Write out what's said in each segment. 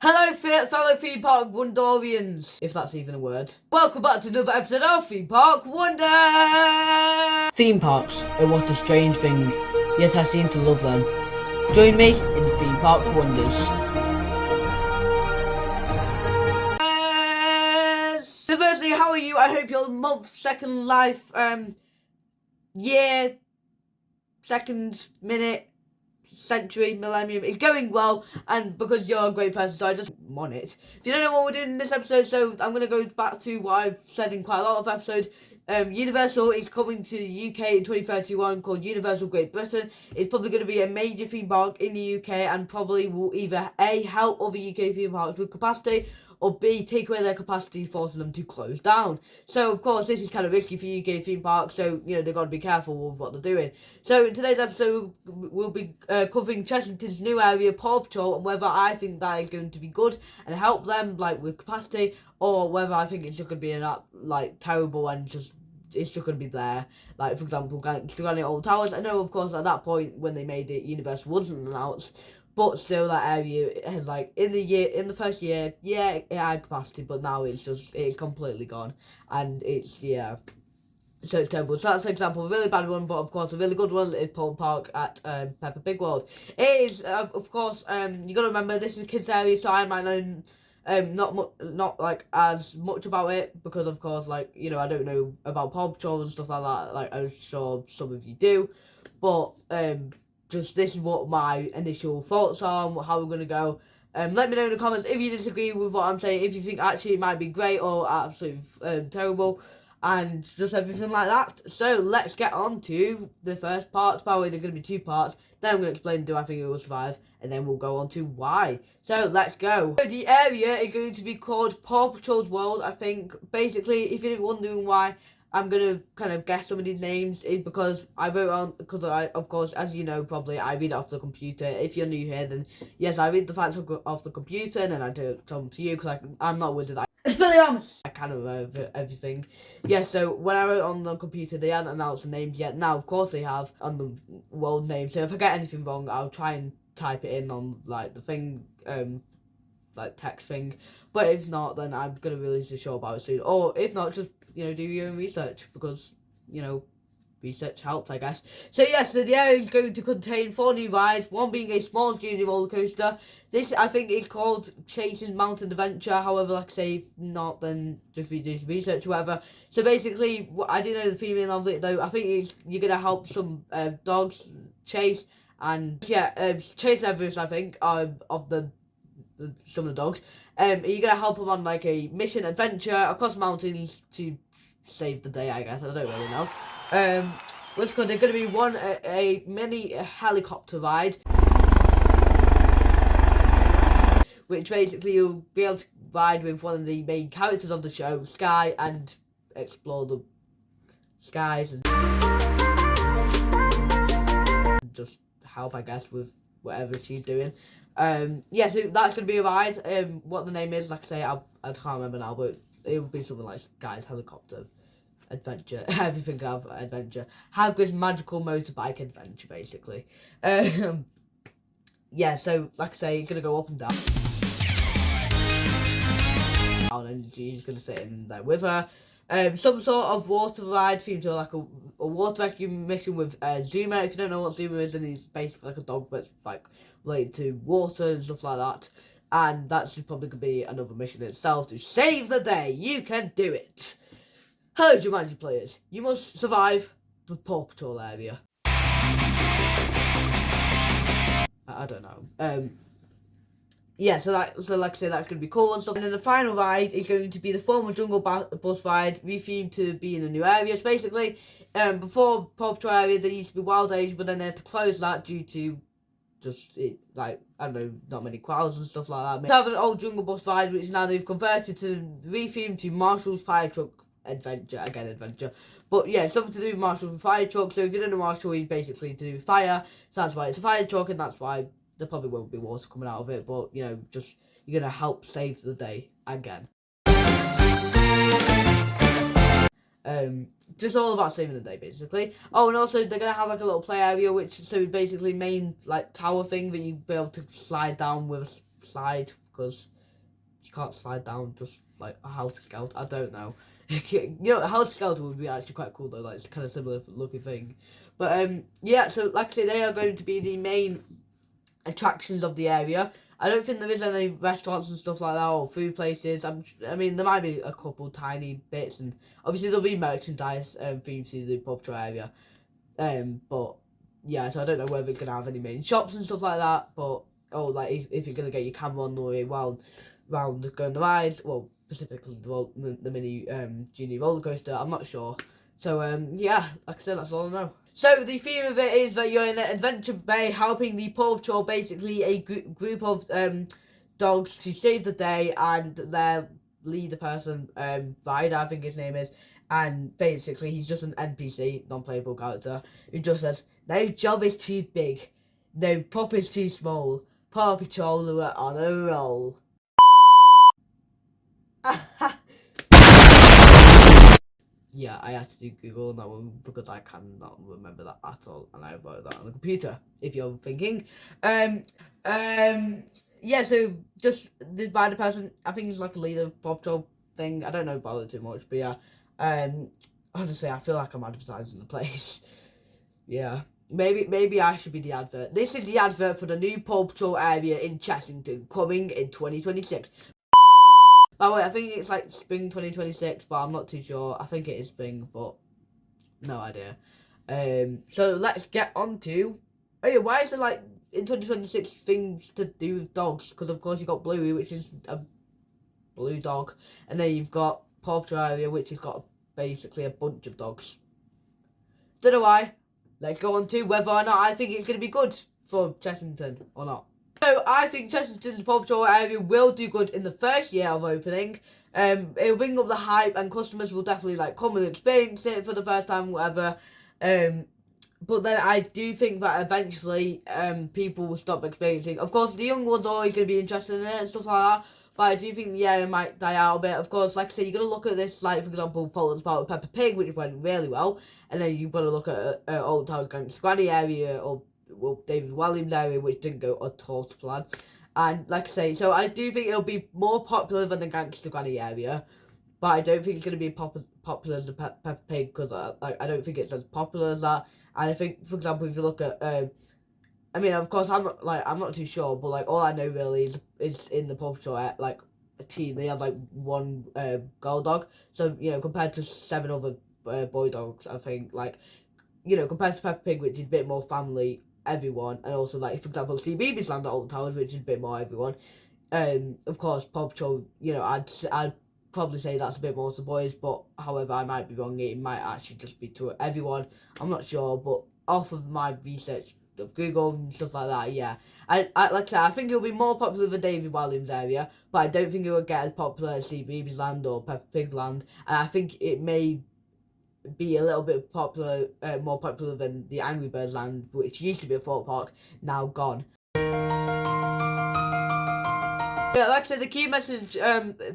Hello fellow theme park Wondorians, if that's even a word. Welcome back to another episode of Theme Park Wonder! Theme parks are what a strange thing, yet I seem to love them. Join me in Theme Park Wonders. So firstly, how are you? I hope your month, second life, year, second, minute, century, millennium is going well, and because you're a great person, so I just want it. If you don't know what we're doing in this episode, so I'm going to go back to what I've said in quite a lot of episodes. Universal is coming to the UK in 2031 called Universal Great Britain. It's probably going to be a major theme park in the UK and probably will either A, help other UK theme parks with capacity, or B, take away their capacity, forcing them to close down. So, of course, this is kind of risky for UK theme parks, so, you know, they've got to be careful with what they're doing. So, in today's episode, we'll be covering Chessington's new area, Paw Patrol, and whether I think that is going to be good and help them, like, with capacity, or whether I think it's just going to be, terrible and just it's just going to be there. Like, for example, Granite Old Towers. I know, of course, at that point, when they made it, Universal wasn't announced, but still, that area has, like, in the first year, yeah, it had capacity, but now it's completely gone, and it's, yeah, so it's terrible. So that's an example of a really bad one, but of course a really good one is Paul Park at Peppa Pig World. It is, of course, you got to remember this is a kids area, so I might know not like as much about it, because of course, like, you know, I don't know about Paw Patrol and stuff like that. Like, I'm sure some of you do, but just this is what my initial thoughts are and how we're gonna go. Let me know in the comments if you disagree with what I'm saying, if you think actually it might be great or absolutely terrible, and just everything like that. So let's get on to the first part. By the way, there's going to be two parts. Then I'm going to explain do I think it will survive, and then we'll go on to why. So let's go. So the area is going to be called Paw Patrol's World, I think. Basically, if you're wondering why I'm going to kind of guess some of these names, is because I wrote on, because I, of course, as you know, probably, I read it off the computer. If you're new here, then yes, I read the facts off the computer, and then I tell them to you, because I'm not a wizard. I kind of remember everything. Yeah, so when I wrote on the computer, they hadn't announced the names yet. Now, of course, they have on the world name. So if I get anything wrong, I'll try and type it in on, like, the thing, like, text thing. But if not, then I'm going to release a show about it soon. Or if not, just, you know, do your own research, because, you know, research helps, I guess. So yes, the area is going to contain 4 new rides, one being a small junior roller coaster. This, I think, is called Chasing Mountain Adventure. However, like I say, not, then just do research or whatever. So basically, I do know the female of it, though. I think you're going to help some dogs chase, and yeah, Chase Everest, I think, of some of the dogs. You're going to help them on, like, a mission adventure across mountains to save the day, I guess. I don't really know. What's called? There's going to be a mini helicopter ride, which basically you'll be able to ride with one of the main characters of the show, Sky, and explore the skies and just help, I guess, with whatever she's doing. Yeah, so that's going to be a ride. What the name is, like I say, I can't remember now, but it will be something like Sky's Helicopter Adventure. Everything can have adventure. Hagrid's Magical Motorbike Adventure, basically. Yeah, so like I say, it's gonna go up and down, and she's gonna sit in there with her. Some sort of water ride themed to like a water rescue mission with Zuma. If you don't know what Zuma is, then he's basically like a dog that's like related to water and stuff like that. And that's probably gonna be another mission in itself to save the day. You can do it. Hello, Jumanji players. You must survive the Paw Patrol area. I don't know. Yeah, so like I say, that's gonna be cool and stuff. And then the final ride is going to be the former Jungle Bus ride, rethemed to be in the new areas. Basically, before Paw Patrol area, there used to be Wild Age, but then they had to close that due to just like, I don't know, not many crowds and stuff like that. They have an old Jungle Bus ride, which now they've converted to rethemed to Marshall's Fire Truck Adventure. But yeah, something to do with Marshall and fire truck. So if you don't know Marshall, he's basically to do with fire. So that's why it's a fire truck, and that's why there probably won't be water coming out of it. But, you know, just you're gonna help save the day again. Just all about saving the day, basically. Oh, and also they're gonna have like a little play area, which so basically main like tower thing that you'd be able to slide down with a slide because you can't slide down just like a house scout. I don't know. You know, a house scout would be actually quite cool though. Like it's kind of similar looking thing. But yeah. So like I say, they are going to be the main attractions of the area. I don't think there is any restaurants and stuff like that or food places. I mean, there might be a couple tiny bits, and obviously there'll be merchandise themed to the Paw Patrol area. But yeah, so I don't know whether it's gonna have any main shops and stuff like that. But like if you're gonna get your camera on the way round going the ride, well, specifically the mini genie roller coaster, I'm not sure. So yeah, like I said, that's all I know. So the theme of it is that you're in an adventure bay helping the Paw Patrol, basically a group of dogs to save the day, and their leader person, Ryder, I think his name is, and basically he's just an NPC, non-playable character, who just says, no job is too big, no prop is too small, Paw Patrol are on a roll. Yeah, I had to do Google on that one because I cannot remember that at all, and I wrote that on the computer, if you're thinking. Yeah, so just the rider person, I think he's like a leader of Paw Patrol thing. I don't know about it too much, but yeah. Honestly, I feel like I'm advertising the place. Yeah. Maybe I should be the advert. This is the advert for the new Paw Patrol area in Chessington, coming in 2026. By the way, I think it's like spring 2026, but I'm not too sure. I think it is spring, but no idea. So let's get on to... Oh yeah, why is there like, in 2026, things to do with dogs? Because of course you've got Bluey, which is a blue dog. And then you've got Paw Patrol area, which has got basically a bunch of dogs. Don't know why. Let's go on to whether or not I think it's going to be good for Chessington or not. So I think Chessington's Paw Patrol area will do good in the first year of opening. It'll bring up the hype, and customers will definitely like come and experience it for the first time, whatever. But then I do think that eventually people will stop experiencing. Of course, the young ones are always going to be interested in it and stuff like that. But I do think the area might die out a bit. Of course, like I said, you're going to look at this, like, for example, Poland's part of Peppa Pig, which went really well. And then you've got to look at Old Town Gangster Granny area, or well, David Walliams area, which didn't go at all to plan. And like I say, so I do think it'll be more popular than the Gangster Granny area. But I don't think it's going to be popular as the Peppa Pig, because I don't think it's as popular as that. And I think, for example, if you look at, I mean, of course, I'm not too sure, but like all I know really is in the Paw Patrol like a team, they have like one girl dog. So you know, compared to 7 other boy dogs, I think like, you know, compared to Peppa Pig, which is a bit more family, everyone, and also like for example, Steve Beebe's Land at Old Towers, which is a bit more everyone. Of course, Paw Patrol, you know, I'd probably say that's a bit more to boys, but however, I might be wrong. It might actually just be to everyone. I'm not sure, but off of my research of Google and stuff like that, yeah, I like I said, I think it'll be more popular than David Walliams area, but I don't think it will get as popular as Steve Beebe's Land or Peppa Pig's Land, and I think it may be a little bit popular, more popular than the Angry Birds Land, which used to be a thought park, now gone. Yeah, like I said, the key message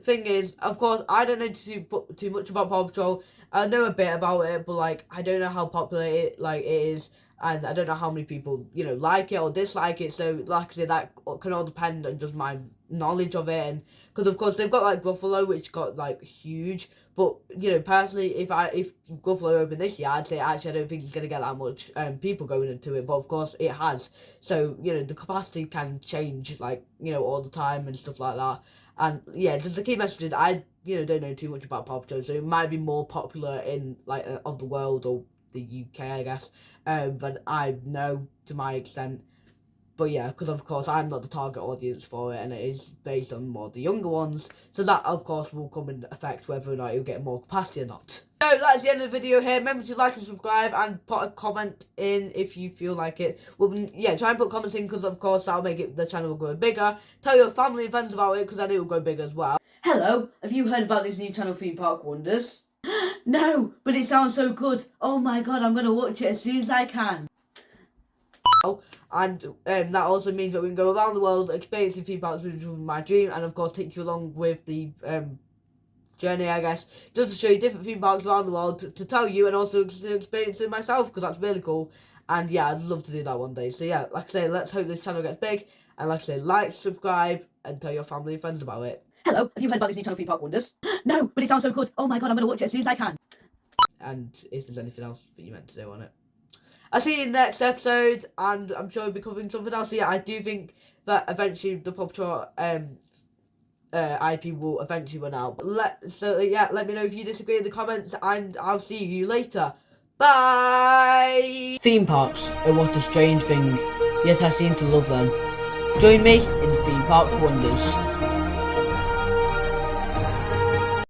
thing is, of course, I don't know too much about Paw Patrol. I know a bit about it, but like I don't know how popular it is, and I don't know how many people, you know, like it or dislike it. So like I said, that can all depend on just my knowledge of it, and because of course they've got like Gruffalo, which got like huge. But you know, personally, if Gruffalo opened this year, I'd say actually I don't think it's gonna get that much people going into it. But of course it has. So you know, the capacity can change, like, you know, all the time and stuff like that. And yeah, just the key message is I, you know, don't know too much about Paw Patrol, so it might be more popular in like of the world or the UK, I guess, than I know to my extent. But yeah, because of course I'm not the target audience for it, and it is based on more the younger ones. So that of course will come in effect whether or not it'll get more capacity or not. So that's the end of the video here. Remember to like and subscribe, and put a comment in if you feel like it. Well, yeah, try and put comments in, because of course that'll make the channel go bigger. Tell your family and friends about it, because then it will go big as well. Hello, have you heard about this new channel, Theme Park Wonders? No, but it sounds so good. Oh my god, I'm going to watch it as soon as I can. And that also means that we can go around the world experiencing theme parks, which was my dream, and of course take you along with the journey, I guess, just to show you different theme parks around the world, to tell you, and also to experience it myself, because that's really cool. And yeah, I'd love to do that one day. So yeah, like I say, let's hope this channel gets big, And like I say, like, subscribe, and tell your family and friends about it. Hello, have you heard about this new channel, Theme Park Wonders? No, but it sounds so good. Oh my god, I'm going to watch it as soon as I can. And if there's anything else that you meant to do on it. I'll see you in the next episode, and I'm sure we'll be covering something else. So yeah, I do think that eventually the Paw Patrol IP will eventually run out. But let me know if you disagree in the comments, and I'll see you later. Bye! Theme parks are what a strange thing, yet I seem to love them. Join me in Theme Park Wonders.